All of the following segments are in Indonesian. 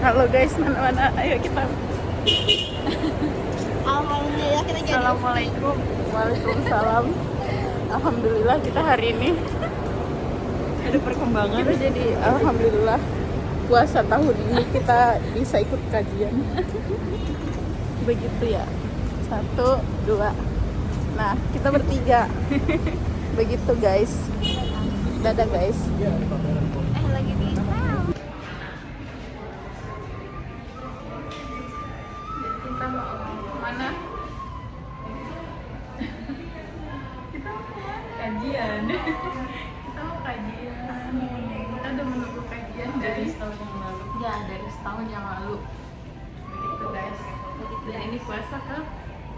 Halo guys, mana-mana, ayo kita. Alhamdulillah kita jadi. Assalamualaikum. Waalaikumsalam. Alhamdulillah kita hari ini Ada perkembangan. kita jadi alhamdulillah puasa tahun ini kita bisa ikut kajian. Begitu ya. 1, 2. Nah, kita bertiga. Begitu guys. Dadah guys. Lagi di Kita mau mana? Kita mau kajian. Kita mau kajian. Kita udah menunggu kajian dari setahun yang lalu. Ya, dari setahun yang lalu. Begitu guys. Dan ini puasa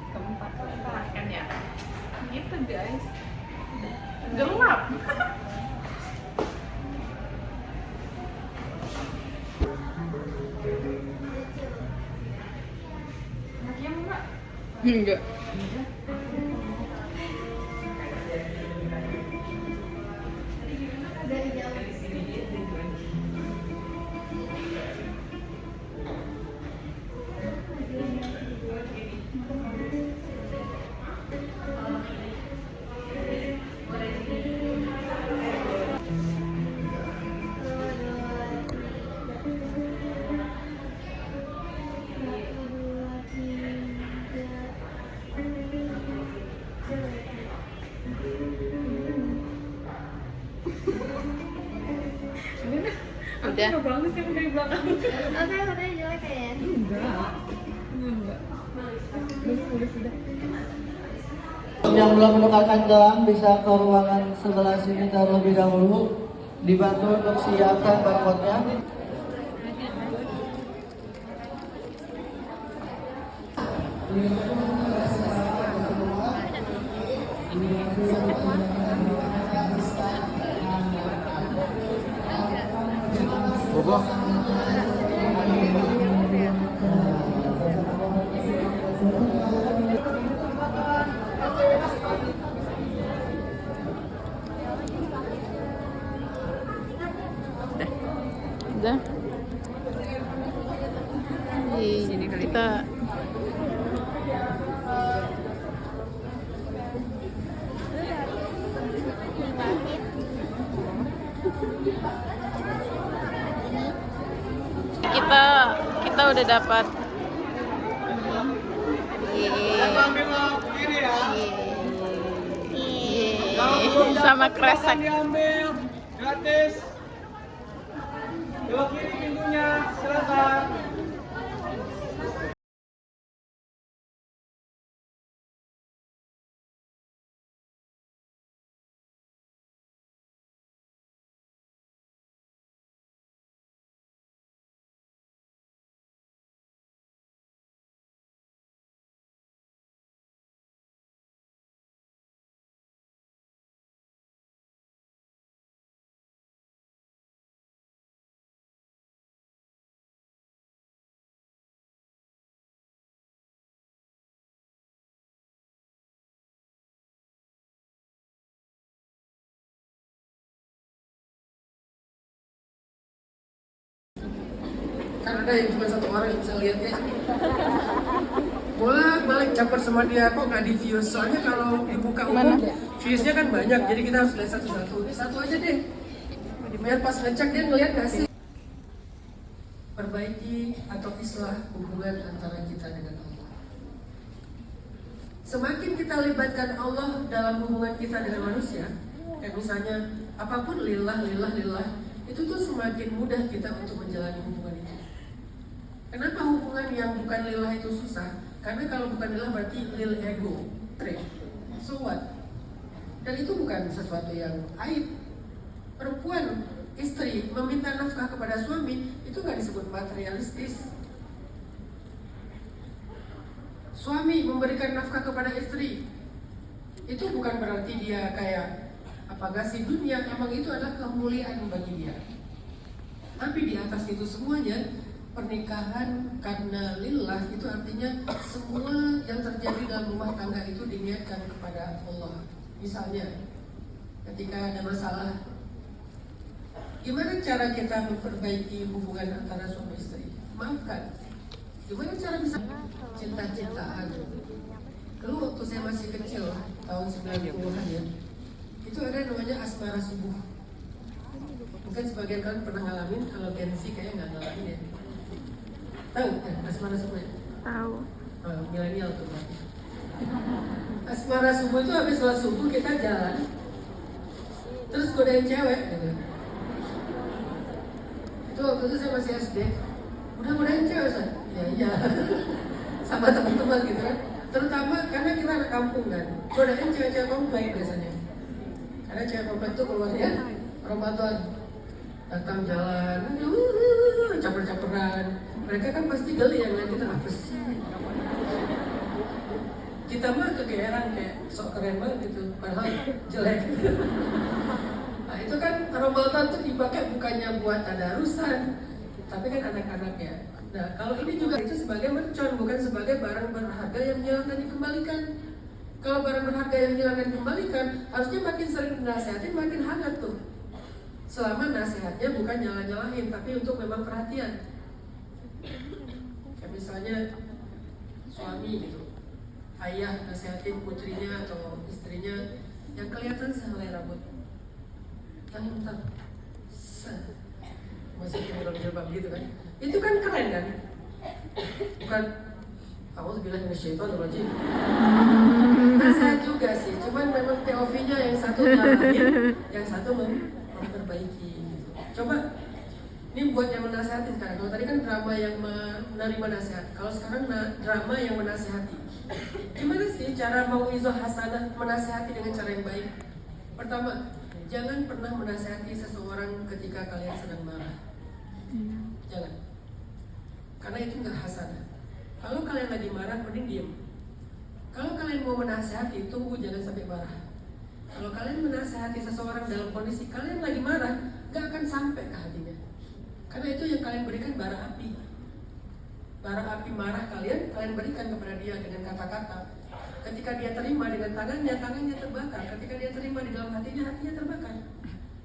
keempat kan ya. Gitu guys. Gelap. Enggak. Udah. Aku banget sih dari belakang. Oke, udah jelek kayaknya. Enggak. Sudah. Yang belum menukarkan gelang bisa ke ruangan sebelah sini terlebih dahulu. Dibantu untuk siapkan barcode-nya. Bobo. Udah. Kita kita udah dapat. Sama kresek. Diambil gratis. Belok kiri pintunya, silakan. Kan ada yang cuma satu orang yang bisa lihatnya. Bolak-balik caper sama dia kok nggak di views. Soalnya kalau dibuka umum viewsnya kan banyak, jadi kita harus lihat satu-satu. Ini satu aja deh. Biar pas ngecek dia ngeliat nggak sih? Perbaiki atau islah hubungan antara kita dengan Allah. Semakin kita libatkan Allah dalam hubungan kita dengan manusia, kayak misalnya apapun lillah, itu tuh semakin mudah kita untuk menjalani hubungan itu. Kenapa hubungan yang bukan lillah itu susah? Karena kalau bukan lillah berarti lil ego, trait, so what? Dan itu bukan sesuatu yang aib. Perempuan, istri meminta nafkah kepada suami itu nggak disebut materialistis. Suami memberikan nafkah kepada istri itu bukan berarti dia kayak apa kasih dunia. Emang itu adalah kemuliaan bagi dia. Tapi di atas itu semuanya, pernikahan karena lillah itu artinya semua yang terjadi dalam rumah tangga itu diniatkan kepada Allah. Misalnya ketika ada masalah, gimana cara kita memperbaiki hubungan antara suami istri? maafkan. Gimana cara bisa cinta-cintaan? Dulu waktu saya masih kecil, tahun 90-an ya, itu ada namanya asmara subuh. Mungkin sebagian kalian pernah ngalamin, kalau Gen Z kayaknya nggak ngalamin ya. Tahu kan asmara subuh ya? Tahu. Milenial tuh. Asmara subuh itu habis sholat subuh kita jalan, terus godain cewek gitu. Itu waktu itu saya masih SD, udah godain cewek San? Ya iya, sama teman-teman gitu kan. Terutama karena kita anak kampung kan, godain cewek-cewek komplek biasanya. Karena cewek komplek itu keluarnya Ramadan, datang jalan, caper-caperan. Mereka kan pasti geli yang ngeliat kita, apa sih? Kita mah kegeeran kayak sok keren banget gitu, padahal jelek. Nah itu kan Ramadan tuh dipakai bukannya buat tadarusan, tapi kan anak-anaknya. Nah kalau ini juga itu sebagai mercon, bukan sebagai barang berharga yang hilang dan dikembalikan. Kalau barang berharga yang hilang dan dikembalikan, harusnya makin sering dinasihatin makin hangat tuh. Selama nasihatnya bukan nyala-nyalahin, tapi untuk memang perhatian. Kayak misalnya suami gitu, ayah nasihatin putrinya atau istrinya yang kelihatan sehelai rambut, yang hitam, masih jilbab gitu kan? Itu kan keren kan? Bukan A'udzubillahi minasyaitonirrajim. Nasihat juga sih, cuman memang POV-nya yang satu nyalahin, yang satu memperbaiki. Gitu. Coba ini buat yang menasihati sekarang. Kalau tadi kan drama yang menerima nasihat, kalau sekarang drama yang menasihati. Gimana sih cara mauizah hasanah menasihati dengan cara yang baik? Pertama, jangan pernah menasihati seseorang ketika kalian sedang marah. Jangan. Karena itu nggak hasanah. Kalau kalian lagi marah, mending diem. Kalau kalian mau menasihati, tunggu, jangan sampai marah. Kalau kalian menasihati seseorang dalam kondisi kalian lagi marah, nggak akan sampai ke hatinya. Karena itu yang kalian berikan bara api. Bara api marah kalian berikan kepada dia dengan kata-kata. Ketika dia terima dengan tangannya terbakar. Ketika dia terima di dalam hatinya terbakar.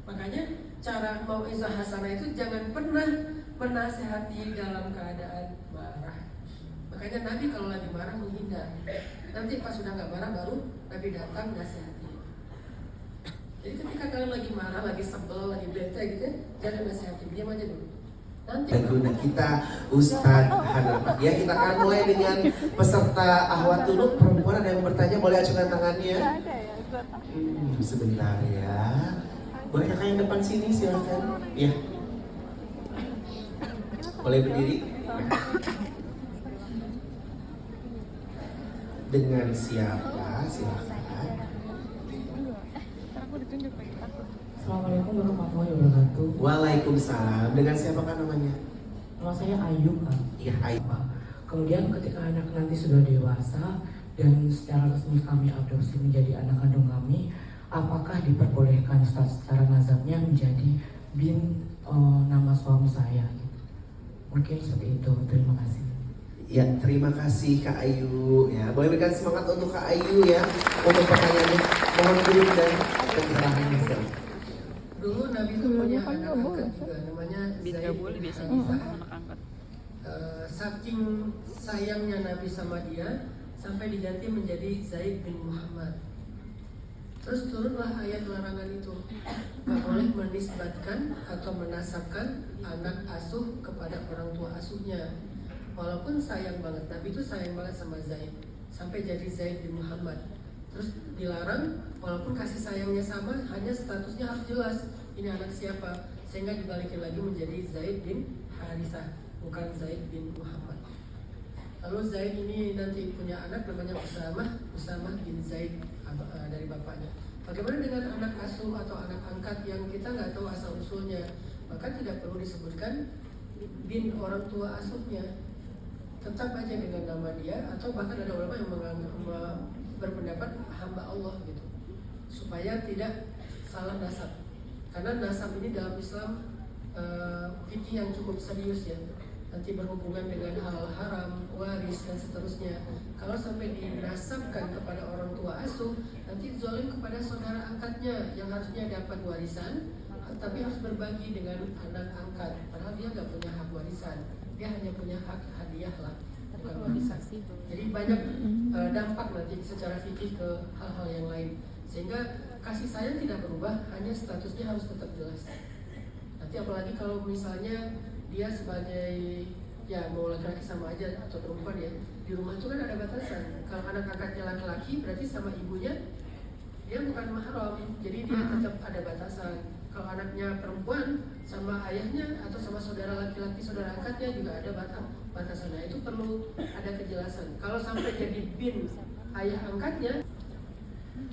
Makanya cara mauizah hasanah itu jangan pernah menasihati dalam keadaan marah. Makanya Nabi kalau lagi marah menghindar. Nanti pas sudah nggak marah baru Nabi datang nasihati. Jadi ketika kalian lagi marah, lagi sebel, lagi bete gitu, jangan nasihati, diam aja dulu. Nanti guna kita Ustadz Hanafah. Ya, kita akan mulai dengan peserta ahwat dulu. Perempuan ada yang bertanya, boleh acungkan tangannya. Sebentar ya. Boleh kakak yang depan sini silakan. Ya. Boleh berdiri. Dengan siapa? Silakan. Assalamualaikum warahmatullahi wabarakatuh. Waalaikumsalam. Dengan siapa kan namanya? Nama saya Ayu, Kak. Iya, Ayu. Kemudian ketika anak nanti sudah dewasa dan secara resmi kami adopsi menjadi anak kandung kami, apakah diperbolehkan secara nazarnya menjadi bin nama suami saya? Mungkin seperti itu. Terima kasih. Ya, terima kasih Kak Ayu. Ya, boleh berikan semangat untuk Kak Ayu ya untuk pertanyaannya. Mohon duduk dan pencerahannya. Dulu Nabi itu punya anak angkat juga, namanya Zaid bin Harisah. Saking sayangnya Nabi sama dia, sampai diganti menjadi Zaid bin Muhammad. Terus turunlah ayat larangan itu, nggak boleh menisbatkan atau menasabkan anak asuh kepada orang tua asuhnya. Walaupun sayang banget, Nabi itu sayang banget sama Zaid, sampai jadi Zaid bin Muhammad. Terus dilarang, walaupun kasih sayangnya sama, hanya statusnya harus jelas, ini anak siapa, sehingga dibalikin lagi menjadi Zaid bin Harisah, bukan Zaid bin Muhammad. Lalu Zaid ini nanti punya anak namanya Usamah bin Zaid dari bapaknya. Bagaimana dengan anak asuh atau anak angkat yang kita nggak tahu asal usulnya? Maka tidak perlu disebutkan bin orang tua asuhnya, tetap aja dengan nama dia, atau bahkan ada ulama yang berpendapat hamba Allah gitu, supaya tidak salah nasab. Karena nasab ini dalam Islam fikih yang cukup serius ya. Nanti berhubungan dengan hal haram, waris dan seterusnya. Kalau sampai dinasabkan kepada orang tua asuh, nanti zalim kepada saudara angkatnya yang harusnya dapat warisan, tapi harus berbagi dengan anak angkat. Padahal dia nggak punya hak warisan. dia hanya punya hak hadiah lah, bukan warisan. Jadi banyak dampak nanti secara fikih ke hal-hal yang lain, sehingga kasih sayang tidak berubah, hanya statusnya harus tetap jelas. Nanti apalagi kalau misalnya dia sebagai, ya mau laki-laki sama aja atau perempuan ya, di rumah itu kan ada batasan. Kalau anak angkatnya laki-laki berarti sama ibunya dia bukan mahram, jadi dia tetap ada batasan. Kalau anaknya perempuan sama ayahnya atau sama saudara laki-laki, saudara angkatnya juga ada batasan. Nah itu perlu ada kejelasan. Kalau sampai jadi bin ayah angkatnya.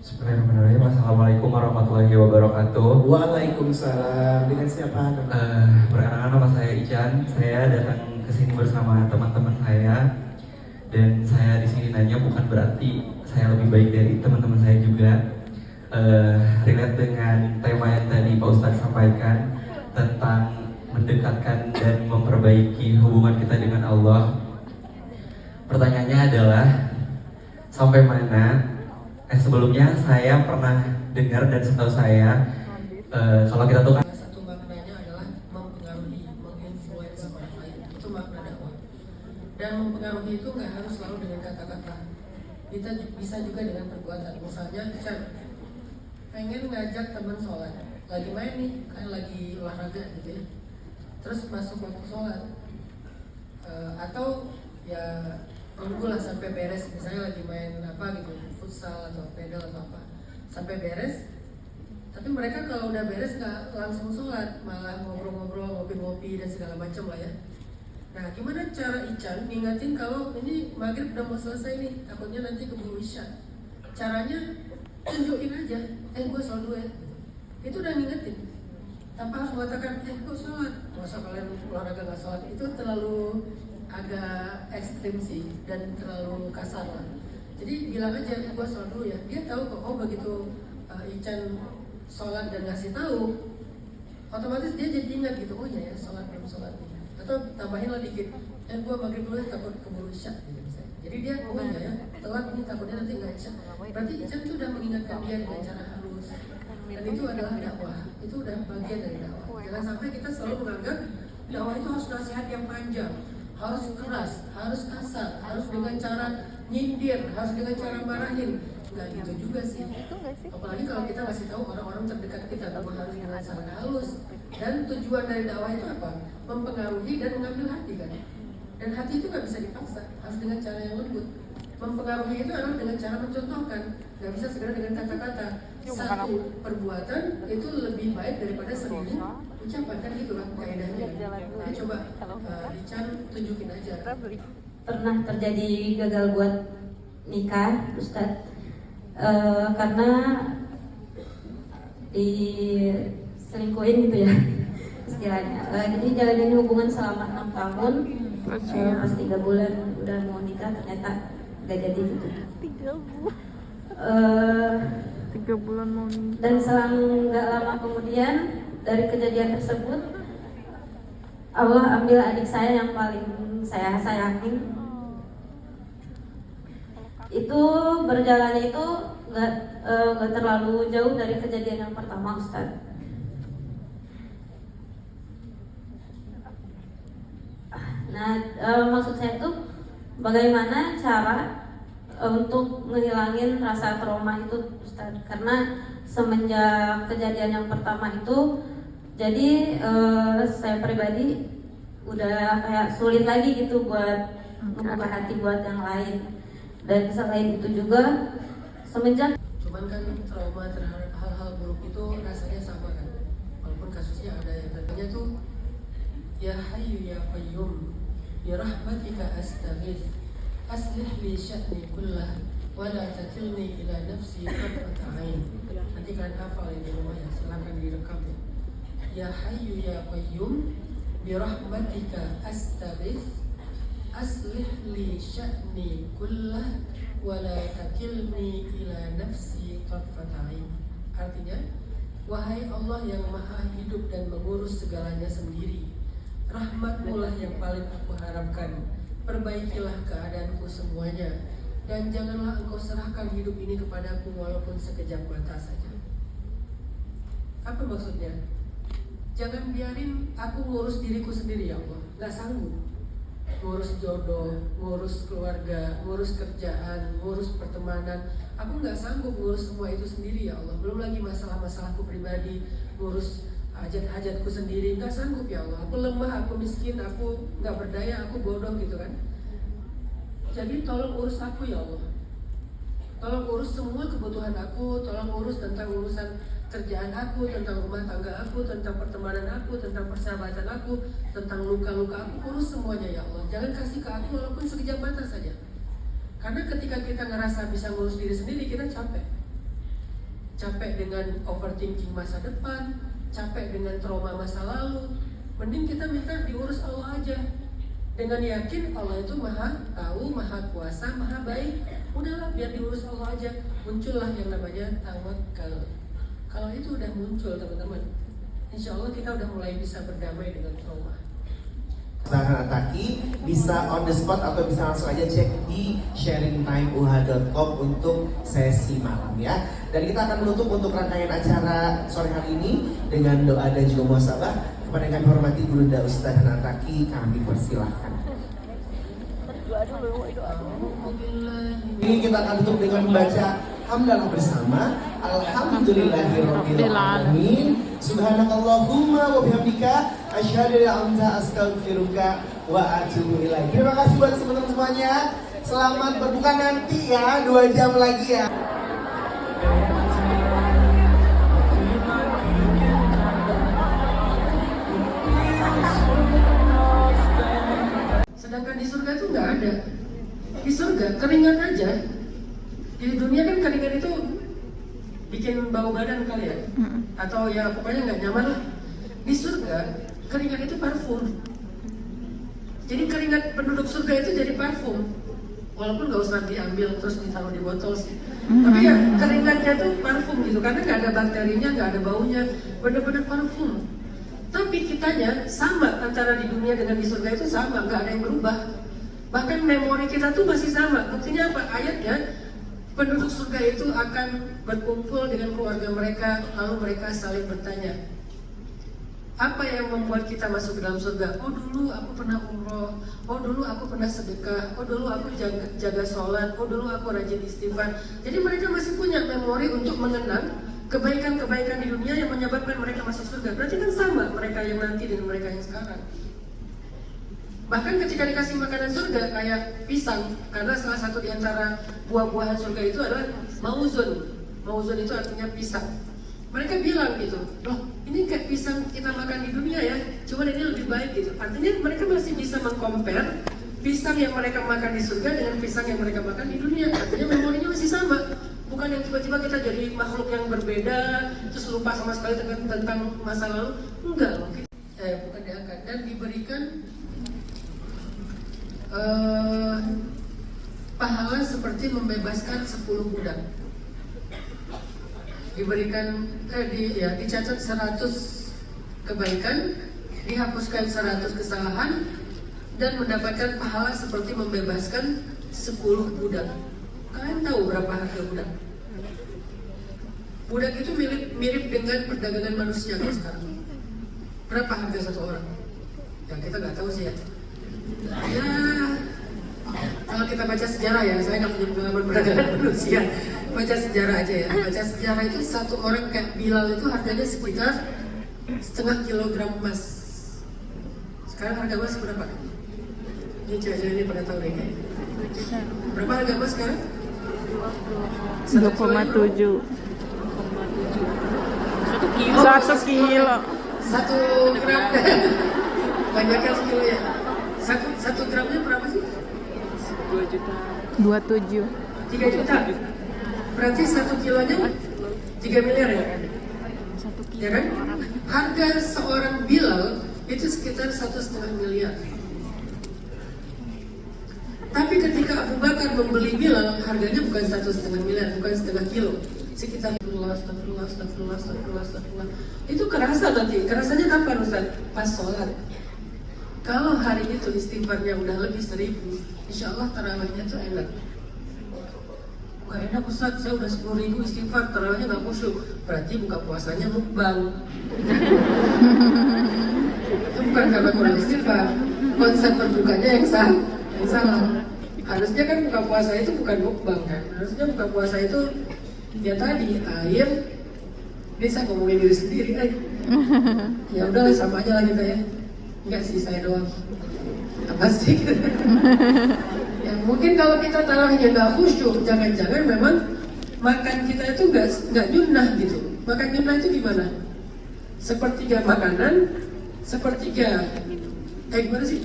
Bismillahirrahmanirrahim. Assalamualaikum warahmatullahi wabarakatuh. Waalaikumsalam. Dengan siapa nama? Perkenalkan nama saya Ican. Saya datang ke sini bersama teman-teman saya, dan saya di sini nanya bukan berarti saya lebih baik dari teman-teman saya juga. Relate dengan tema yang tadi Pak Ustadz sampaikan tentang mendekatkan dan memperbaiki hubungan kita dengan Allah. Pertanyaannya adalah sampai mana? Sebelumnya saya pernah dengar dan setahu saya kalau kita tuh kan Satu maknanya adalah mempengaruhi, menginfluence orang lain. Itu makna dakwah. Dan mempengaruhi itu nggak harus selalu dengan kata-kata. Kita bisa juga dengan perbuatan. Misalnya kita pengen ngajak teman sholat, lagi main nih, kan lagi olahraga gitu ya. Terus masuk waktu sholat, atau ya tunggulah sampai beres. Misalnya lagi main apa gitu, futsal atau pedal atau apa, sampai beres. Tapi mereka kalau udah beres nggak langsung sholat, malah ngobrol-ngobrol, ngopi-ngopi dan segala macam lah ya. Nah, gimana cara Ican ngingetin kalau ini maghrib udah mau selesai nih, takutnya nanti keburu isya. Caranya tunjukin aja, gue sholat dulu ya. Itu udah ngingetin, tanpa harus mengatakan, gue sholat. Masa kalian olahraga nggak sholat? Itu terlalu agak ekstrim sih dan terlalu kasar lah. Jadi bilang aja, gue sholat dulu ya. Dia tahu kok, oh begitu Ican sholat dan ngasih tahu, otomatis dia jadi ingat gitu, oh ya sholat belum sholat. Atau tambahin lah dikit, gue maghrib dulu ya, takut keburu isya gitu misalnya. Jadi dia oh ya telat ini takutnya nanti nggak isya. Berarti Ican itu udah mengingatkan dia dengan cara halus. Dan itu adalah dakwah, itu udah bagian dari dakwah. Jangan sampai kita selalu menganggap dakwah itu harus nasihat yang panjang, harus keras, harus kasar, harus dengan cara nyindir, harus dengan cara marahin. Nggak gitu juga sih. Apalagi kalau kita ngasih tahu orang-orang terdekat kita, kamu harus dengan cara halus. Dan tujuan dari dakwah itu apa? Mempengaruhi dan mengambil hati kan. Dan hati itu nggak bisa dipaksa, harus dengan cara yang lembut. Mempengaruhi itu adalah dengan cara mencontohkan, nggak bisa segera dengan kata-kata. Satu perbuatan itu lebih baik daripada 1000 ucapan, kan gitu lah kaidahnya. Jadi coba Ican tunjukin aja. Pernah terjadi gagal buat nikah, Ustadz, karena diselingkuhin gitu ya istilahnya. Jadi jalanin hubungan selama 6 tahun, pas 3 bulan udah mau nikah ternyata gak jadi gitu. 3 bulan mau nikah. Dan selang gak lama kemudian dari kejadian tersebut, Allah ambil adik saya yang paling saya sayangin. Itu berjalannya itu gak terlalu jauh dari kejadian yang pertama, Ustadz. Nah, maksud saya itu bagaimana cara untuk menghilangin rasa trauma itu, Ustadz? Karena semenjak kejadian yang pertama itu, jadi saya pribadi udah kayak sulit lagi gitu buat membuka hati buat yang lain. Dan selain itu juga semenjak Cuman kan trauma terhadap hal-hal buruk itu rasanya sama kan. Walaupun kasusnya ada yang tadinya tuh ya hayyu ya qayyum bi rahmatika astaghith aslih li sya'ni kullah wa la takilni ila nafsi tarfata ain. Nanti kalian hafal ini rumah ya, silakan direkam ya. Ya hayyu ya qayyum bi rahmatika astaghith aslih li sya'ni kullah wala takilni ila nafsi tarfata ain. Artinya, wahai Allah yang maha hidup dan mengurus segalanya sendiri, rahmat-Mu lah yang paling aku harapkan. Perbaikilah keadaanku semuanya, dan janganlah Engkau serahkan hidup ini kepadaku walaupun sekejap mata saja. Apa maksudnya? Jangan biarin aku ngurus diriku sendiri ya Allah, gak sanggup. ngurus jodoh, ngurus keluarga, ngurus kerjaan, ngurus pertemanan. Aku nggak sanggup ngurus semua itu sendiri ya Allah. Belum lagi masalah-masalahku pribadi, ngurus hajat-hajatku sendiri, nggak sanggup ya Allah. Aku lemah, aku miskin, aku nggak berdaya, aku bodoh gitu kan. Jadi tolong urus aku ya Allah. Tolong urus semua kebutuhan aku, tolong urus tentang urusan kerjaan aku, tentang rumah tangga aku, tentang pertemanan aku, tentang persahabatan aku, tentang luka-luka aku, urus semuanya ya Allah. Jangan kasih ke aku walaupun sekejap mata saja. Karena ketika kita ngerasa bisa ngurus diri sendiri, kita capek. Capek dengan overthinking masa depan, capek dengan trauma masa lalu. Mending kita minta diurus Allah aja. Dengan yakin Allah itu maha tahu, maha kuasa, maha baik. Udahlah biar diurus Allah aja. Muncullah yang namanya tawakal. Kalau itu udah muncul teman-teman, insya Allah kita udah mulai bisa berdamai dengan trauma. Saran Ataki bisa on the spot atau bisa langsung aja cek di sharingtimeuh.com untuk sesi malam ya. Dan kita akan menutup untuk rangkaian acara sore hari ini dengan doa dan juga muhasabah. Kepada yang kami hormati Bunda Ustaz Ataki, kami persilahkan. Ini kita akan tutup dengan membaca hamdalah bersama. Alhamdulillahirabbil alamin. Subhanakallahumma wa bihamdika asyhadu an la ilaha illa anta astaghfiruka wa atubu ilaik. Terima kasih buat teman-teman semuanya. Selamat berbuka nanti ya, 2 jam lagi ya. Sedangkan di surga itu nggak ada. Di surga keringat aja. Di dunia kan keringat itu bikin bau badan kali ya, atau ya pokoknya nggak nyaman lah. Di surga keringat itu parfum. Jadi keringat penduduk surga itu jadi parfum. Walaupun nggak usah diambil terus ditaruh di botol sih. Tapi ya keringatnya tuh parfum gitu, karena nggak ada bakterinya, nggak ada baunya, bener-bener parfum. Tapi kitanya sama, antara di dunia dengan di surga itu sama, nggak ada yang berubah. Bahkan memori kita tuh masih sama. Buktinya apa? Ayatnya, penduduk surga itu akan berkumpul dengan keluarga mereka, lalu mereka saling bertanya, apa yang membuat kita masuk ke dalam surga? Oh dulu aku pernah umroh, oh dulu aku pernah sedekah, oh dulu aku jaga sholat, oh dulu aku rajin istighfar. Jadi mereka masih punya memori untuk mengenang kebaikan-kebaikan di dunia yang menyebabkan mereka masuk surga. Berarti kan sama mereka yang nanti dengan mereka yang sekarang. Bahkan ketika dikasih makanan surga kayak pisang, karena salah satu di antara buah-buahan surga itu adalah mauzun. Mauzun itu artinya pisang. Mereka bilang gitu, loh ini kayak pisang kita makan di dunia ya, cuman ini lebih baik gitu. Artinya mereka masih bisa mengcompare pisang yang mereka makan di surga dengan pisang yang mereka makan di dunia. Artinya memorinya masih sama. Bukan yang tiba-tiba kita jadi makhluk yang berbeda, terus lupa sama sekali tentang masa lalu. Enggak loh, bukan diangkat dan diberikan pahala seperti membebaskan 10 budak. Diberikan dicatat 100 kebaikan, dihapuskan 100 kesalahan, dan mendapatkan pahala seperti membebaskan 10 budak. Kalian tahu berapa harga budak? Budak itu mirip dengan perdagangan manusia kan sekarang. Berapa harga satu orang? Ya kita nggak tahu sih ya. Ya kalau kita baca sejarah ya, saya nggak punya pengalaman perdagangan manusia. Baca sejarah aja ya. Baca sejarah itu satu orang kayak Bilal itu harganya sekitar setengah kilogram emas. Sekarang harga emas berapa? Ini cewek-cewek ini pada tahu deh kayaknya. Berapa harga emas sekarang? 2,7. 1 kilo. 1 gram. Banyak kan sekilo ya. 1 gramnya berapa sih? 27. 3 juta. Berarti 1 kilonya 3 miliar ya? Ya kan? Harga seorang Bilal itu sekitar 1,5 miliar. Tapi ketika Abu Bakar membeli Bilal, harganya bukan 1,5 miliar, bukan setengah kilo, sekitar astagfirullah. Itu kerasa nanti, kerasanya kapan Ustaz? Pas sholat. Kalau hari itu istighfarnya udah lebih 1000, insya Allah tarawihnya tuh enak. Gak enak Ustaz, saya udah 10.000 istighfar, tarawihnya gak khusyuk. Berarti buka puasanya mukbang. Itu bukan karena kurang istighfar, konsep berbukanya yang salah. Harusnya kan buka puasa itu bukan mukbang kan. Harusnya buka puasa itu ya tadi air. Ini saya ngomongin diri sendiri ya udahlah sama aja lah kita ya. Enggak sih, saya doang. Apa sih? Ya mungkin kalau kita tarawihnya nggak khusyuk, jangan-jangan memang makan kita itu nggak nyunah gitu. Makan nyunah itu gimana? Sepertiga makanan, sepertiga gimana sih?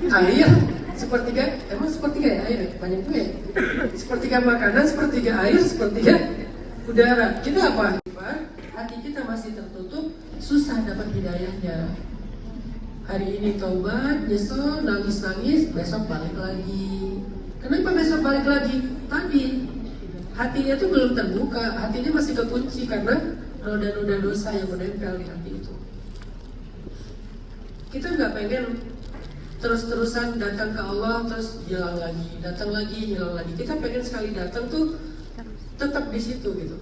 Air, sepertiga, emang sepertiga ya air? Banyak juga ya? Sepertiga makanan, sepertiga air, sepertiga udara. Kita apa? Hati kita masih tertutup, susah dapat hidayahnya. Hari ini taubat, nyesel, nangis-nangis, besok balik lagi. Kenapa besok balik lagi? Tadi hatinya tuh belum terbuka, hatinya masih kekunci karena noda-noda dosa yang menempel di hati itu. Kita nggak pengen terus-terusan datang ke Allah terus hilang lagi, datang lagi, hilang lagi. Kita pengen sekali datang tuh tetap di situ gitu.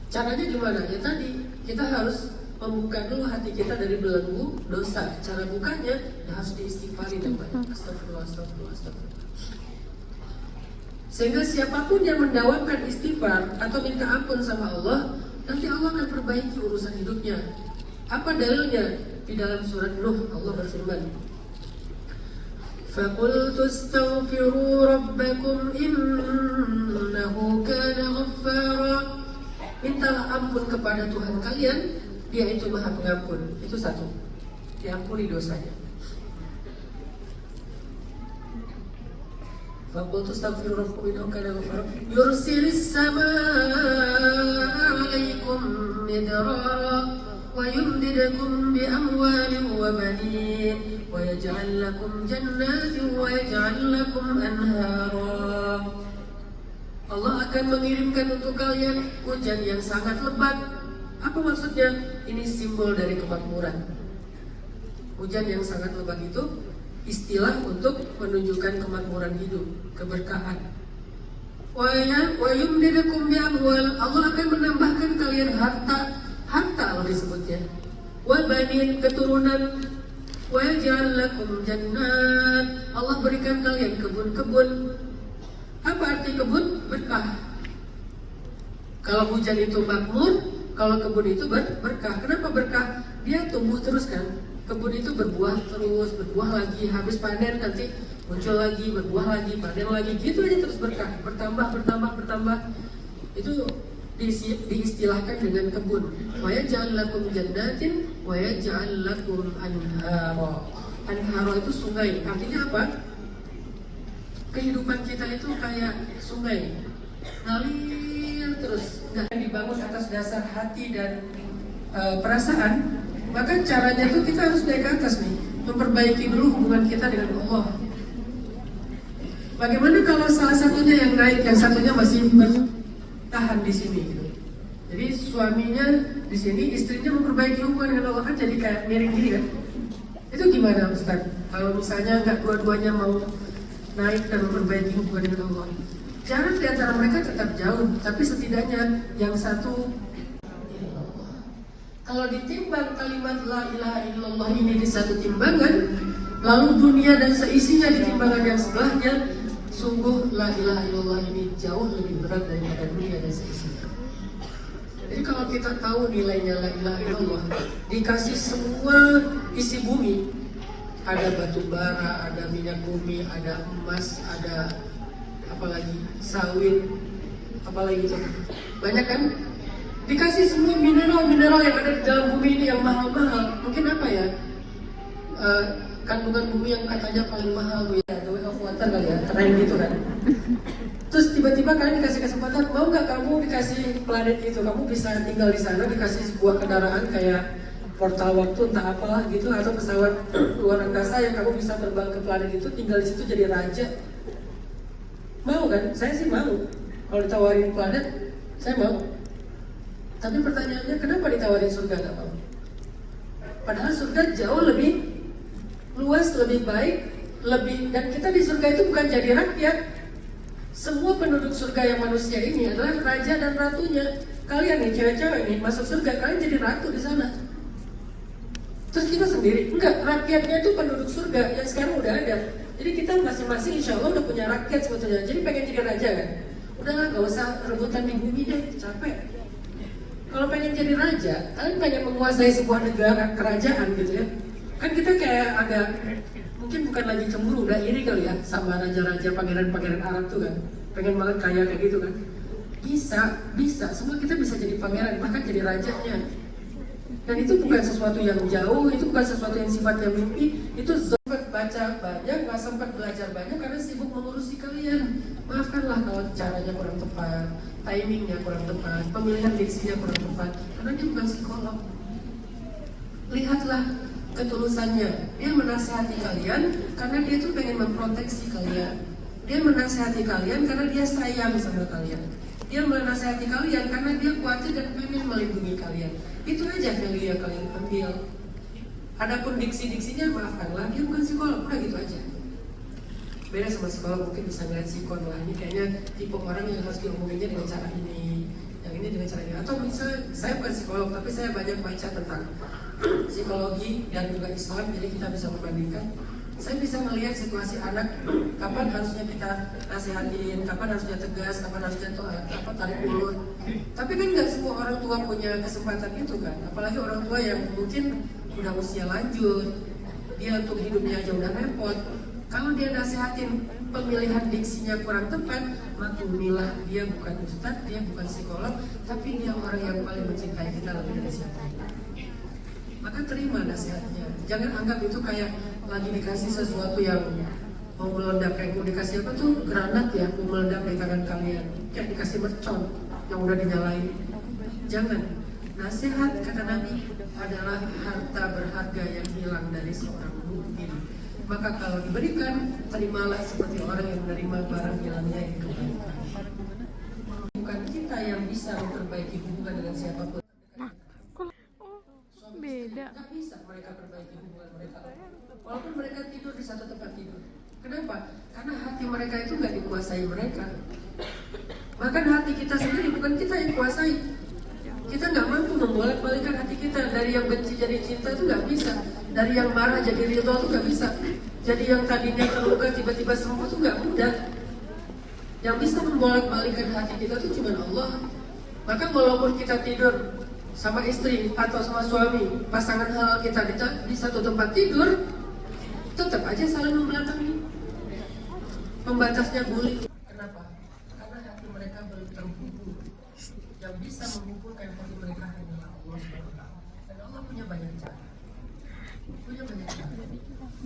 Caranya gimana? Ya tadi kita harus membuka dulu hati kita dari belenggu dosa. Cara bukanya ya harus diistighfari dan banyak. Astagfirullah, astagfirullah, astagfirullah. Sehingga siapapun yang mendawamkan istighfar atau minta ampun sama Allah, nanti Allah akan perbaiki urusan hidupnya. Apa dalilnya? Di dalam surat Nuh Allah berfirman, فَقُلْتُ اسْتَغْفِرُوا رَبَّكُمْ إِنَّهُ كَانَ غَفَّارًا. Mintalah ampun kepada Tuhan kalian, Dia itu Maha Pengampun. Itu satu, diampuni dosanya. فَقُلْتُ اسْتَغْفِرُوا رَبَّكُمْ إِنَّهُ كَانَ غَفَّارًا يُرْسِلِ السَّمَاءَ عَلَيْكُمْ مِدْرَارًا وَيُمْدِدْكُمْ بِأَمْوَالٍ وَبَنِينَ وَيَجْعَلْ لَكُمْ جَنَّاتٍ وَيَجْعَلْ لَكُمْ أَنْهَارًا. Allah akan mengirimkan untuk kalian hujan yang sangat lebat. Apa maksudnya? Ini simbol dari kemakmuran. Hujan yang sangat lebat itu istilah untuk menunjukkan kemakmuran hidup, keberkahan. Wa yumdidukum bi amwal. Allah akan menambahkan kalian harta Allah disebutnya. Wa banin, keturunan. Wa yaj'al lakum jannat. Allah berikan kalian kebun-kebun. Apa arti kebun? Berkah. Kalau hujan itu makmur, kalau kebun itu berkah. Kenapa berkah? Dia tumbuh terus kan. Kebun itu berbuah terus, berbuah lagi, habis panen nanti muncul lagi, berbuah lagi, panen lagi, gitu aja terus berkah, bertambah. Itu diistilahkan dengan kebun. Wa yaj'al lakum jannatin wa yaj'al lakum anhara. Anhara itu sungai. Artinya apa? Kehidupan kita itu kayak sungai, ngalir terus, nggak dibangun atas dasar hati dan perasaan. Maka caranya tuh kita harus naik ke atas nih, memperbaiki dulu hubungan kita dengan Allah. Bagaimana kalau salah satunya yang naik, yang satunya masih bertahan di sini gitu. Jadi suaminya di sini, istrinya memperbaiki hubungan dengan Allah, kan jadi kayak miring gini kan. Itu gimana Ustaz? Kalau misalnya nggak dua-duanya mau naik dan memperbaiki hubungan dengan Allah, jarak di antara mereka tetap jauh, tapi setidaknya yang satu. Kalau ditimbang kalimat la ilaha illallah ini di satu timbangan, lalu dunia dan seisinya di timbangan yang sebelahnya, sungguh la ilaha illallah ini jauh lebih berat daripada dunia dan seisinya. Jadi kalau kita tahu nilainya la ilaha illallah, dikasih semua isi bumi, ada batu bara, ada minyak bumi, ada emas, ada apalagi sawit, apalagi itu banyak kan? Dikasih semua mineral yang ada di dalam bumi ini yang mahal-mahal. Mungkin apa ya? Kandungan bumi yang katanya paling mahal, ya, the way of water kali ya, keren gitu kan. Terus tiba-tiba kalian dikasih kesempatan, mau nggak kamu dikasih planet itu, kamu bisa tinggal di sana, dikasih sebuah kendaraan kayak portal waktu entah apalah gitu, atau pesawat luar angkasa yang kamu bisa terbang ke planet itu, tinggal di situ jadi raja. Mau kan? Saya sih mau. Kalau ditawarin planet, saya mau. Tapi pertanyaannya, kenapa ditawarin surga nggak mau? Padahal surga jauh lebih luas, lebih baik, dan kita di surga itu bukan jadi rakyat. Semua penduduk surga yang manusia ini adalah raja dan ratunya. Kalian nih cewek-cewek nih masuk surga, kalian jadi ratu di sana. Terus kita sendiri, enggak, rakyatnya itu penduduk surga yang sekarang udah ada. Jadi kita masing-masing insya Allah udah punya rakyat sebetulnya. Jadi pengen jadi raja kan? Udahlah, gak usah rebutan di bumi deh, capek. Kalau pengen jadi raja, kalian pengen menguasai sebuah negara, kerajaan gitu ya. Kan kita kayak agak, mungkin bukan lagi cemburu, udah iri kali ya sama raja-raja, pangeran-pangeran Arab tuh kan. Pengen banget kaya kayak gitu kan. Bisa, semua kita bisa jadi pangeran, bahkan jadi rajanya. Dan itu bukan sesuatu yang jauh, itu bukan sesuatu yang sifatnya mimpi. Itu sempat baca banyak, nggak sempat belajar banyak karena sibuk mengurusi kalian. Maafkanlah kalau caranya kurang tepat, timingnya kurang tepat, pemilihan diksinya kurang tepat. Karena dia bukan psikolog. Lihatlah ketulusannya. Dia menasihati kalian karena dia tuh pengen memproteksi kalian. Dia menasihati kalian karena dia sayang sama kalian. Dia menasihati kalian karena dia khawatir dan pengen melindungi kalian. Itu aja value yang kalian ambil. Adapun diksi-diksinya maafkanlah, dia bukan psikolog, udah gitu aja. Beda sama psikolog, mungkin bisa ngeliat psikon lah. Ini kayaknya tipe orang yang harus diomonginnya dengan cara ini, yang ini dengan cara ini. Atau misalnya saya bukan psikolog, tapi saya banyak baca tentang psikologi dan juga Islam, jadi kita bisa membandingkan. Saya bisa melihat situasi anak, kapan harusnya kita nasihatin, kapan harusnya tegas, kapan harusnya tarik ulur. Tapi kan nggak semua orang tua punya kesempatan itu kan, apalagi orang tua yang mungkin udah usia lanjut, dia untuk hidupnya aja udah repot. Kalau dia nasihatin pemilihan diksinya kurang tepat, maklumilah dia bukan ustadz, dia bukan psikolog, tapi dia orang yang paling mencintai kita lebih dari siapa. Maka terima nasihatnya. Jangan anggap itu kayak lagi dikasih sesuatu yang mau meledak, kayak mau dikasih apa tuh granat ya, mau meledak di tangan kalian, kayak dikasih mercon yang udah dinyalain. Jangan. Nasihat kata Nabi adalah harta berharga yang hilang dari seorang mukmin. Maka kalau diberikan, terimalah seperti orang yang menerima barang hilangnya yang kebaikan. Bukan kita yang bisa memperbaiki hubungan dengan siapapun. Beda. Tidak bisa mereka perbaiki hubungan mereka. Walaupun mereka tidur di satu tempat tidur. Kenapa? Karena hati mereka itu nggak dikuasai mereka. Bahkan hati kita sendiri bukan kita yang kuasai. Kita nggak mampu membolak-balikan hati kita. Dari yang benci jadi cinta itu nggak bisa. Dari yang marah jadi ridho itu nggak bisa. Jadi yang tadinya terluka tiba-tiba sembuh itu nggak mudah. Yang bisa membolak-balikan hati kita itu cuma Allah. Maka walaupun kita tidur sama istri atau sama suami, pasangan halal kita di satu tempat tidur, tetap aja saling membelakangi. Pembatasnya guling. Kenapa? Karena hati mereka belum terhubung. Yang bisa menghubungkan hati mereka hanyalah Allah SWT. Dan Allah punya banyak cara.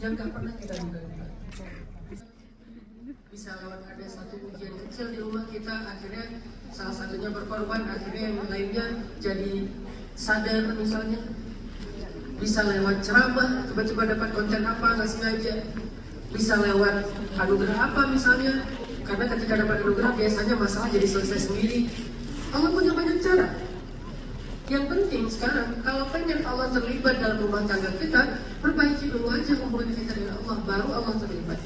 Yang gak pernah kita duga-duga. Bisa lewat ada satu ujian kecil di rumah kita, akhirnya salah satunya berkorban, akhirnya yang lainnya jadi sadar misalnya. Bisa lewat ceramah, tiba-tiba dapat konten apa nggak sengaja. Bisa lewat anugerah apa misalnya, karena ketika dapat anugerah biasanya masalah jadi selesai sendiri. Allah punya banyak cara. Yang penting sekarang, kalau pengen Allah terlibat dalam rumah tangga kita, perbaiki dulu aja hubungan kita dengan Allah, baru Allah terlibat.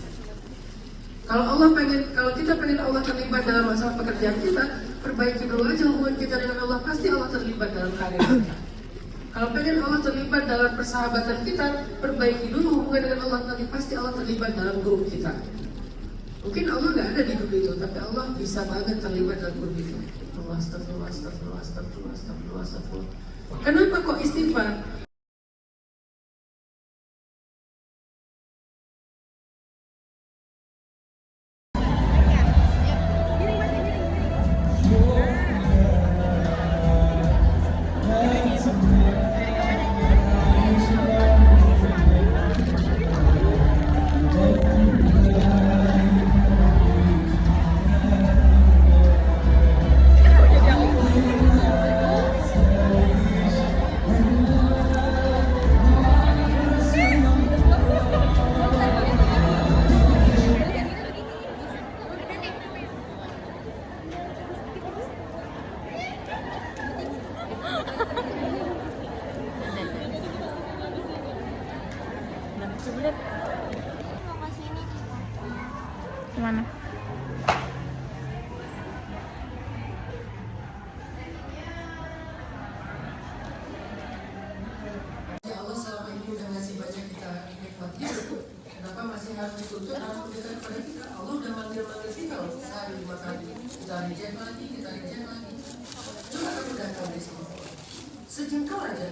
Kalau kita pengen Allah terlibat dalam masalah pekerjaan kita, perbaiki dulu aja hubungan kita dengan Allah, pasti Allah terlibat dalam karir kita. Kalau pengen Allah terlibat dalam persahabatan kita, perbaiki dulu hubungan dengan Allah, nanti pasti Allah terlibat dalam grup kita. Mungkin Allah nggak ada di grup itu, tapi Allah bisa banget terlibat dalam grup itu. Astagfirullah. Kenapa kok istighfar? untuk arah pembicaraan pada kita. Allah udah manggil-manggil kita loh, sehari 5 kali. Kita reject lagi, kita reject lagi. Coba kamu datang di sini. Sejengkal aja.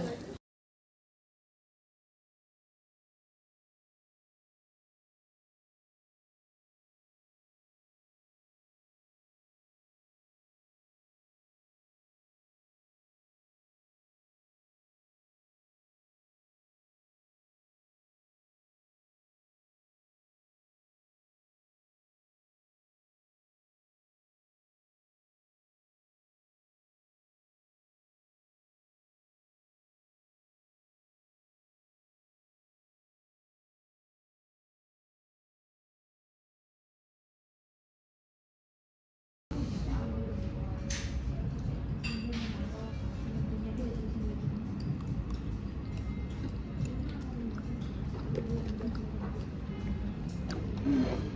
Hmm.